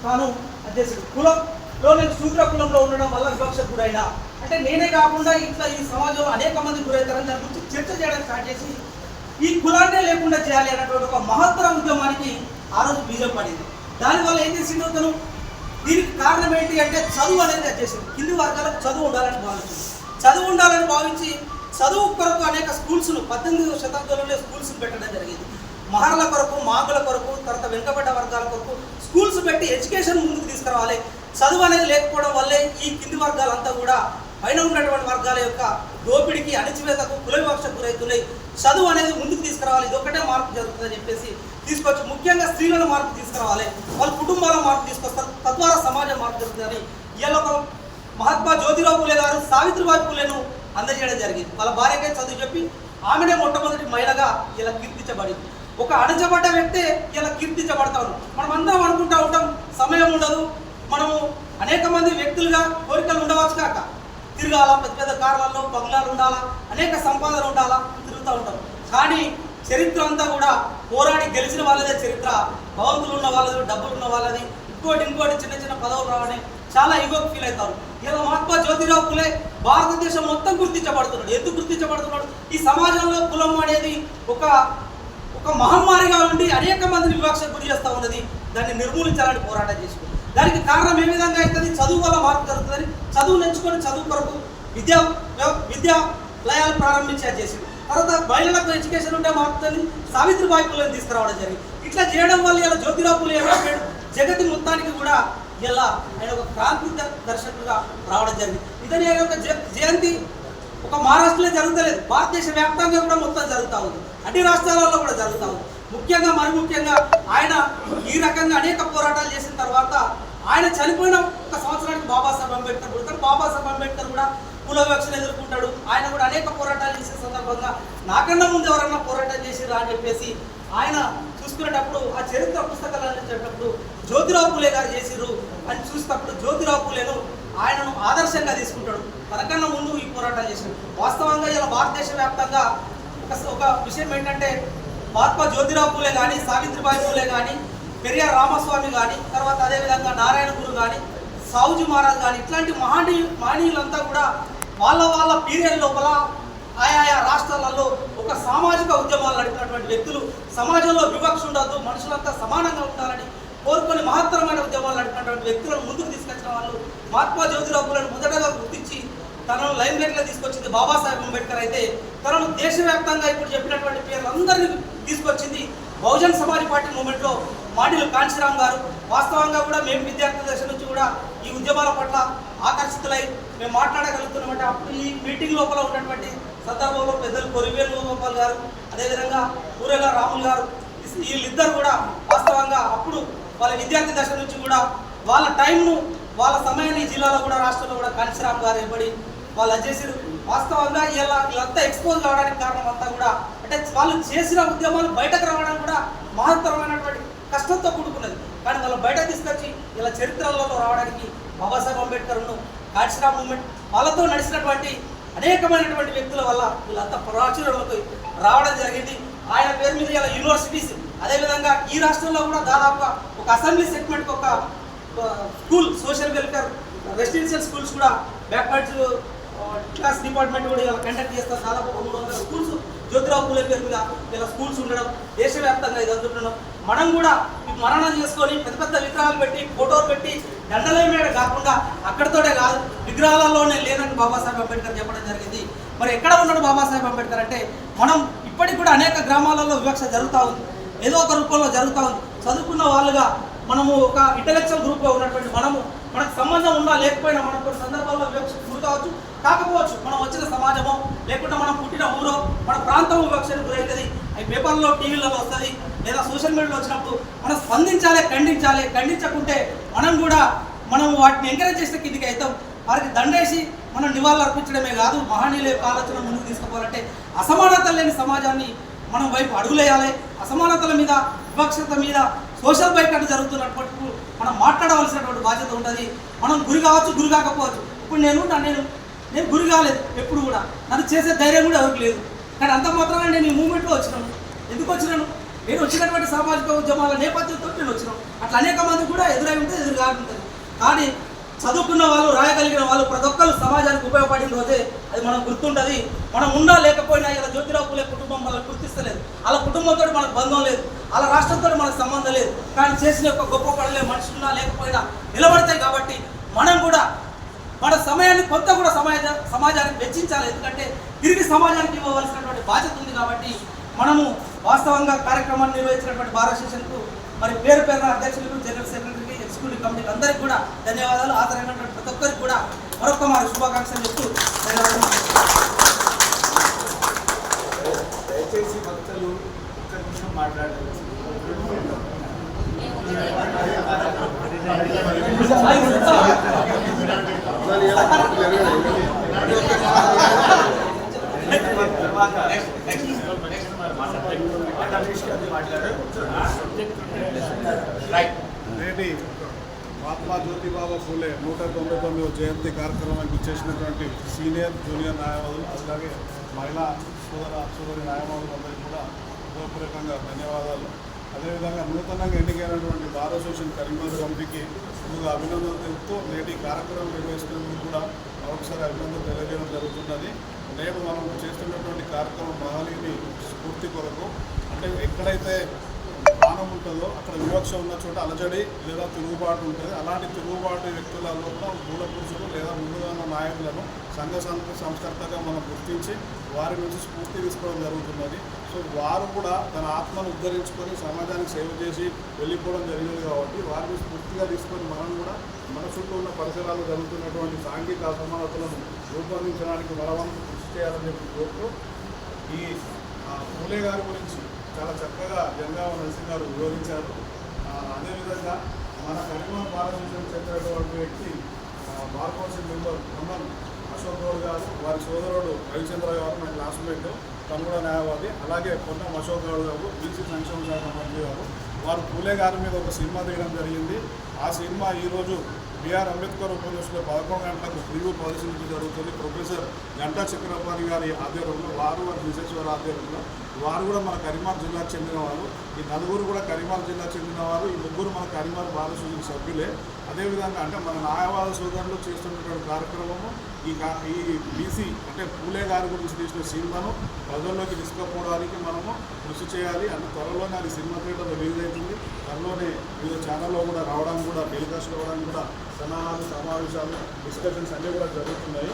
తాను అధ్యక్షుడు. కులంలో నేను శూద్ర కులంలో ఉండడం వల్ల వివక్షకు గురైనా అంటే నేనే కాకుండా ఇట్లా ఈ సమాజంలో అనేక మంది గురవుతారని దాని గురించి చర్చ చేయడం స్టార్ట్ చేసి ఈ కులాన్నే లేకుండా చేయాలి అన్నటువంటి ఒక మహత్తర ఉద్యమానికి ఆ రోజు బీజం పడింది. దానివల్ల ఏం చేసిండు తను, దీనికి కారణం ఏంటి అంటే చదువు అనేది చేసింది. కింది వర్గాలకు చదువు ఉండాలని భావించింది. చదువు ఉండాలని భావించి చదువు కొరకు అనేక స్కూల్స్ను 18వ శతాబ్దంలోనే స్కూల్స్ పెట్టడం జరిగింది. మహర్ల కొరకు, మాగుల కొరకు, తర్వాత వెనుకబడ్డ వర్గాల కొరకు స్కూల్స్ పెట్టి ఎడ్యుకేషన్ ముందుకు తీసుకురావాలి. చదువు అనేది లేకపోవడం వల్లే ఈ కింది వర్గాలంతా కూడా పైన ఉన్నటువంటి వర్గాల యొక్క దోపిడికి, అణచివేతకు, కుల వివక్షకు గురవుతున్నాయి. చదువు అనేది ముందుకు తీసుకురావాలి, ఇది ఒకటే మార్పు జరుగుతుందని చెప్పేసి తీసుకొచ్చి ముఖ్యంగా స్త్రీలను మార్పు తీసుకురావాలి, వాళ్ళ కుటుంబాల మార్పు తీసుకొస్తారు, తద్వారా సమాజం మార్పు జరుగుతుందని ఇవాళ ఒక మహాత్మా జ్యోతిరావు పూలే గారు సావిత్రిబాయి పూలేను అందజేయడం జరిగింది. వాళ్ళ భార్యకే చదువు చెప్పి ఆమెనే మొట్టమొదటి మహిళగా ఇలా కీర్తించబడింది. ఒక అణచబడ్డ వ్యక్తే ఇలా కీర్తించబడతారు. మనం అందరం అనుకుంటూ ఉంటాం సమయం ఉండదు, మనము అనేక మంది వ్యక్తులుగా కోరికలు ఉండవచ్చు కాక తిరగాల, పెద్ద పెద్ద కార్లలో బంగ్లాలు ఉండాలా, అనేక సంపాదన ఉండాలా, తిరుగుతూ ఉంటాం. కానీ చరిత్ర అంతా కూడా పోరాడి గెలిచిన వాళ్ళదే చరిత్ర. భవంతులు ఉన్న వాళ్ళది, డబ్బులు ఉన్న వాళ్ళది, ఇంకోటి చిన్న చిన్న పదవులు రావని చాలా ఈగోకి ఫీల్ అవుతారు. ఇలా మహాత్మా జ్యోతిరావు పూలే భారతదేశం మొత్తం గుర్తించబడుతున్నాడు. ఎందుకు గుర్తించబడుతున్నాడు? ఈ సమాజంలో కులం అనేది ఒక మహమ్మారిగా ఉండి అనేక మందిని వివక్షకు గురి చేస్తూ ఉన్నది. దాన్ని నిర్మూలించాలని పోరాటం చేసుకుంది. దానికి కారణం ఏ విధంగా అవుతుంది? చదువు వల్ల మార్పు జరుగుతుందని చదువు నేర్చుకొని చదువు కొరకు విద్యాలయాలు ప్రారంభించి చేసింది. తర్వాత మహిళలకు ఎడ్యుకేషన్ ఉంటే మారుతుంది, సావిత్రిబాయి పూలేని తీసుకురావడం జరిగింది. ఇట్లా చేయడం వల్ల ఇలా జ్యోతిరావు పూలే ఏమైపోయాడు, జగతి మొత్తానికి కూడా ఇలా ఆయన ఒక క్రాంతి దర్శకుడుగా రావడం జరిగింది. ఇతని యొక్క జయంతి ఒక మహారాష్ట్రలో జరుగుతలేదు, భారతదేశ వ్యాప్తంగా కూడా మొత్తం జరుగుతూ ఉంది, అన్ని రాష్ట్రాలలో కూడా జరుగుతూ ఉంది. ముఖ్యంగా ఆయన ఈ రకంగా అనేక పోరాటాలు చేసిన తర్వాత ఆయన చనిపోయిన ఒక సంవత్సరానికి బాబాసాహెబ్ అంబేద్కర్ పుడతాడు. బాబాసాహెబ్ అంబేద్కర్ కూడా కుల వివక్షను ఎదుర్కొంటాడు. ఆయన కూడా అనేక పోరాటాలు చేసే సందర్భంగా నాకన్నా ముందు ఎవరన్నా పోరాటం చేసిరా అని చెప్పేసి ఆయన చూసుకునేటప్పుడు ఆ చరిత్ర పుస్తకాలు అందించేటప్పుడు జ్యోతిరావు పూలే గారు చేసిర్రు అని చూసినప్పుడు జ్యోతిరావు పూలేను ఆయనను ఆదర్శంగా తీసుకుంటాడు. తనకన్నా ముందు ఈ పోరాటాలు చేసినాడు. వాస్తవంగా ఇలా భారతదేశ వ్యాప్తంగా ఒక విషయం ఏంటంటే మహాత్మా జ్యోతిరావు పూలే కానీ, సావిత్రిబాయి పూలే కానీ, పెరియార్ రామస్వామి కానీ, తర్వాత అదేవిధంగా నారాయణ గురు కానీ, సావుజీ మహారాజ్ కానీ, ఇట్లాంటి మహనీయులంతా కూడా వాళ్ళ పీరియడ్ లోపల ఆయా రాష్ట్రాలలో ఒక సామాజిక ఉద్యమాలు నడిపినటువంటి వ్యక్తులు. సమాజంలో వివక్ష ఉండద్దు, మనుషులంతా సమానంగా ఉండాలని కోరుకొని మహత్తరమైన ఉద్యమాలు నడిపినటువంటి వ్యక్తులను ముందుకు తీసుకొచ్చిన వాళ్ళు మహాత్మా జ్యోతిరావు పూలేను మొదటగా గుర్తించి తనను లైమ్ లైట్లో తీసుకొచ్చింది బాబాసాహెబ్ అంబేద్కర్. అయితే తనను దేశవ్యాప్తంగా ఇప్పుడు చెప్పినటువంటి పేర్లందరినీ తీసుకొచ్చింది బహుజన్ సమాజ్ పార్టీ మూమెంట్లో మాడిలు కాంచీరామ్ గారు. వాస్తవంగా కూడా మేము విద్యార్థి దశ నుంచి కూడా ఈ ఉద్యమాల పట్ల ఆకర్షితులై మేము మాట్లాడగలుగుతున్నామంటే అప్పుడు ఈ మీటింగ్ లోపల ఉన్నటువంటి సందర్భంలో పెద్దలు కొరివేలు గోపాల్ గారు, అదేవిధంగా ఊరేల రాములు గారు, వీళ్ళిద్దరు కూడా వాస్తవంగా అప్పుడు వాళ్ళ విద్యార్థి దశ నుంచి కూడా వాళ్ళ టైంను, వాళ్ళ సమయాన్ని జిల్లాలో కూడా రాష్ట్రంలో కూడా కాంచీరామ్ గారు ఇవ్వబడి వాళ్ళు చేసిరు. వాస్తవంగా వీళ్ళంతా ఎక్స్పోజ్ కావడానికి కారణం అంతా కూడా అంటే వాళ్ళు చేసిన ఉద్యమాలు బయటకు రావడానికి కూడా మహత్తరమైనటువంటి కష్టంతో కూడుకున్నది. కానీ వాళ్ళు బయట తీసుకొచ్చి ఇలా చరిత్రలలో రావడానికి బాబాసాహెబ్ అంబేద్కర్ను, కాంచీరామ్ మూమెంట్ వాళ్ళతో నడిచినటువంటి అనేకమైనటువంటి వ్యక్తుల వల్ల వీళ్ళంతా ప్రాచుర్యంలోకి రావడం జరిగింది. ఆయన పేరు మీద ఇలా యూనివర్సిటీస్, అదేవిధంగా ఈ రాష్ట్రంలో కూడా దాదాపుగా ఒక అసెంబ్లీ సెగ్మెంట్కి ఒక school, social welfare residential schools కూడా బ్యాక్వర్డ్స్ క్లాస్ డిపార్ట్మెంట్ కూడా ఇలా కండక్ట్ చేస్తారు. దాదాపు 300 స్కూల్స్ జ్యోతిరావు పూలే పేరు మీద ఇలా స్కూల్స్ ఉండడం, దేశవ్యాప్తంగా ఇది అందుతుండడం. మనం కూడా మరణం చేసుకొని పెద్ద పెద్ద విగ్రహాలు పెట్టి, ఫోటోలు పెట్టి దండలే మీద కాకుండా అక్కడితోనే కాదు విగ్రహాలలోనే లేనని బాబాసాహెబ్ అంబేద్కర్ చెప్పడం జరిగింది. మరి ఎక్కడ ఉన్నాడు బాబాసాహెబ్ అంబేద్కర్ అంటే మనం ఇప్పటికి కూడా అనేక గ్రామాలలో వివక్ష జరుగుతూ ఉంది, ఏదో ఒక రూపంలో జరుగుతూ ఉంది. చదువుకున్న వాళ్ళుగా మనము ఒక ఇంటలెక్చువల్ గ్రూప్గా ఉన్నటువంటి మనకు సంబంధం ఉన్నా లేకపోయినా మనం కొన్ని సందర్భాల్లో వివక్షకు గురి కావచ్చు, కాకపోవచ్చు. మనం వచ్చిన సమాజమో లేకుంటే మనం పుట్టిన ఊరో మన ప్రాంతం వివక్షకు గురవుతుంది. అవి పేపర్లో, టీవీలలో వస్తుంది, లేదా సోషల్ మీడియాలో వచ్చినప్పుడు మనం స్పందించాలి, ఖండించకుంటే మనం వాటిని ఎంకరేజ్ చేసే కిందికి అవుతాం. వారికి దండేసి మనం నివాళులు అర్పించడమే కాదు, మహనీయుల యొక్క ఆలోచన ముందుకు తీసుకుపోవాలంటే అసమానత లేని సమాజాన్ని మనం వైపు అడుగులేయాలి. అసమానతల మీద, వివక్షత మీద సోషల్ బైకాట్ జరుగుతున్నప్పుడు మనం మాట్లాడవలసినటువంటి బాధ్యత ఉంటుంది. మనం గురి కావచ్చు, గురి కాకపోవచ్చు. ఇప్పుడు నేను గురి కాలేదు, ఎప్పుడు కూడా నన్ను చేసే ధైర్యం కూడా ఎవరికి లేదు. కానీ అంత మాత్రాన నేను ఈ మూమెంట్లో వచ్చినాను. ఎందుకు వచ్చినాను? నేను వచ్చినటువంటి సామాజిక ఉద్యమాల నేపథ్యంతో నేను వచ్చినాను. అట్లా అనేక మంది కూడా ఎదురై ఉంటే ఎదురు కానీ చదువుకున్న వాళ్ళు, రాయగలిగిన వాళ్ళు ప్రతి ఒక్కరు సమాజానికి ఉపయోగపడిన రోజే అది మనం గుర్తుంటుంది. మనం ఉన్నా లేకపోయినా ఇలా జ్యోతిరావు పూలే కుటుంబం మనకు గుర్తిస్తలేదు, వాళ్ళ కుటుంబంతో మనకు బంధం లేదు, వాళ్ళ రాష్ట్రంతో మనకు సంబంధం లేదు. కానీ చేసిన యొక్క గొప్ప పనులే మనిషి ఉన్నా లేకపోయినా నిలబడతాయి. కాబట్టి మనం కూడా మన సమయాన్ని కొంత కూడా సమాజానికి వెచ్చించాలి. ఎందుకంటే తిరిగి సమాజానికి ఇవ్వవలసినటువంటి బాధ్యత ఉంది. కాబట్టి మనము వాస్తవంగా కార్యక్రమాన్ని నిర్వహించినటువంటి బార్ అసోసియేషన్కు మరి పేరు పేరున అధ్యక్షులకు, జనరల్ సెక్రటరీకి, ఎగ్జిక్యూటివ్ కమిటీకి అందరికీ కూడా ధన్యవాదాలు. హాజరైనటువంటి ప్రతి ఒక్కరికి కూడా మరొక మారి శుభాకాంక్షలు చెప్తూ దయచేసి భక్తులు ఒక్క నిమిషం మాట్లాడారు. నేటి మహాత్మా జ్యోతిబాబు పూలే 199వ జయంతి కార్యక్రమానికి ఇచ్చేసినటువంటి సీనియర్, జూనియర్ న్యాయవాదులు, అలాగే మహిళా సోదరి న్యాయవాదులందరికీ కూడా హృదయపూర్వకంగా ధన్యవాదాలు. అదేవిధంగా నూతనంగా ఎన్నికైనటువంటి బార్ అసోసియేషన్ కరీంనగర్ కమిటీకి ముందుగా అభినందనలు తెలుపుతూ నేటి కార్యక్రమం నిర్వహిస్తున్నందుకు కూడా మరొకసారి అభినందనలు తెలియజేయడం జరుగుతున్నది. నేడు మనం చేస్తున్నటువంటి కార్యక్రమం మహనీయుని స్ఫూర్తి కొరకు, అంటే ఎక్కడైతే ప్రాణం ఉంటుందో అక్కడ వివక్ష ఉన్న చోట అలజడి లేదా తిరుగుబాటు ఉంటుంది. అలాంటి తిరుగుబాటు వ్యక్తులలో మూల పురుషులు లేదా ముందుగా ఉన్న నాయకులను సంఘ సంస్కర్తగా మనం గుర్తించి వారి నుంచి స్ఫూర్తి తీసుకోవడం జరుగుతున్నది. సో వారు కూడా తన ఆత్మను ఉద్ధరించుకొని సమాజానికి సేవ చేసి వెళ్ళిపోవడం జరిగింది. కాబట్టి వారిని స్ఫూర్తిగా తీసుకొని మనం కూడా మన చుట్టూ ఉన్న పరిసరాలు జరుగుతున్నటువంటి సాంఘిక అసమానతలను రూపొందించడానికి మనవంతు కృషి చేయాలని చెప్పి కోరుతూ ఈ పూలే గారి గురించి చాలా చక్కగా జంగామ నరసింహ గారు వివరించారు. అదేవిధంగా మన కరీంనగర్ బార్ అసోసియేషన్ చెందినటువంటి వ్యక్తి bar council member Khammam Ashok Goud గారు, వారి సోదరుడు రవిచంద్ర గారు, మన క్లాస్మేట్, తను కూడా న్యాయవాది. అలాగే పొన్నం అశోక్ గౌడ్ గారు, బీసీ సంక్షేమ శాఖ మంత్రి గారు. వారు పూలే గారి మీద ఒక సినిమా తీయడం జరిగింది. ఆ సినిమా ఈరోజు బిఆర్ అంబేద్కర్ ఉపన్యాసంలో 11 గంటలకు ప్రివ్యూ పరిశీలించడం జరుగుతుంది. ప్రొఫెసర్ గంటా చక్రపాణి గారి ఆధ్వర్యంలో, వారి మిసెస్ వారి ఆధ్వర్యంలో. వారు కూడా మన కరీంనగర్ జిల్లాకు చెందినవారు. ఈ నలుగురు కూడా కరీంనగర్ జిల్లాకు చెందినవారు. ఈ ముగ్గురు మన కరీంనగర్ బార్ అసోసియేషన్ సభ్యులే. అదేవిధంగా అంటే మన న్యాయవాద సోదరులు చేస్తున్నటువంటి కార్యక్రమము ఈ బీసీ అంటే పూలే గారి గురించి తీసిన సినిమాను ప్రజల్లోకి తీసుకుపోవడానికి మనము కృషి చేయాలి. అంటే త్వరలోనే అది సినిమా థియేటర్లో రిలీజ్ అవుతుంది. త్వరలోనే వివిధ ఛానల్లో కూడా రావడానికి కూడా టెలికాస్ట్ అవ్వడానికి కూడా సన్నాహాలు, సమావేశాలు, డిస్కషన్స్ అన్నీ కూడా జరుగుతున్నాయి.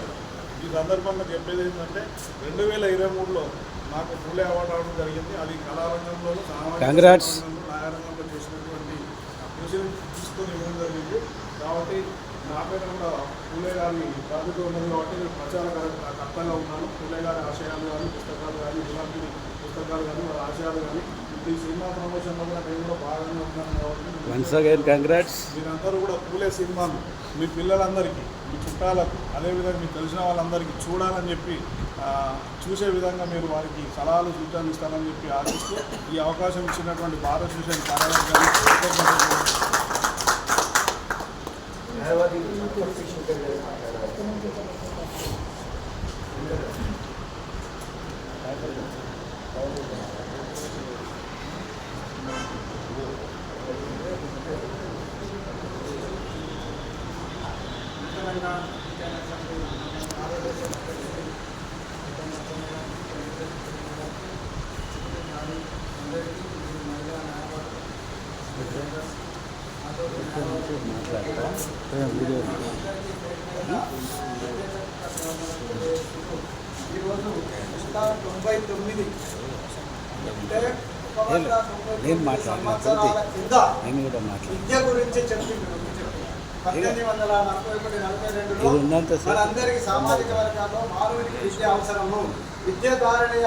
ఈ సందర్భంగా చెప్పేది ఏంటంటే 2023లో నాకు పూలే అవార్డు రావడం జరిగింది. అది కళారంగంలోనూ, సామాజిక రంగంలో, న్యాయరంగంలో చేసినటువంటి కృషిని తీసుకొని ఇవ్వడం జరిగింది. కాబట్టి నా పేరు కూడా పూలే గారి బాధ్యత ఉన్నది. కాబట్టి నేను ప్రచారకర్తగా ఉన్నాను. పూలే గారి ఆశయాలు కానీ, పుస్తకాలు కానీ, గులాబీ పుస్తకాలు కానీ, వారి ఆశయాలు కానీ, ఈ సినిమా ప్రమోషన్లో కూడా నేను కూడా బాగానే ఉన్నాను. కాబట్టి మీరందరూ కూడా పూలే సినిమాను మీ పిల్లలందరికీ, మీ చుట్టాలకు, అదేవిధంగా మీకు తెలిసిన వాళ్ళందరికీ చూడాలని చెప్పి చూసే విధంగా మీరు వారికి సలహాలు, సూచనలు ఇస్తారని చెప్పి ఆశిస్తూ ఈ అవకాశం ఇచ్చినటువంటి బార్ అసోసియేషన్ కార్యాలయాన్ని ఈరోజు 99 అంటే సంవత్సరాల కింద విద్య గురించి చెప్పింది. 1841-42లో మనందరికీ సామాజిక వర్గాల్లో మానవునికి విద్య అవసరము, విద్య ద్వారానే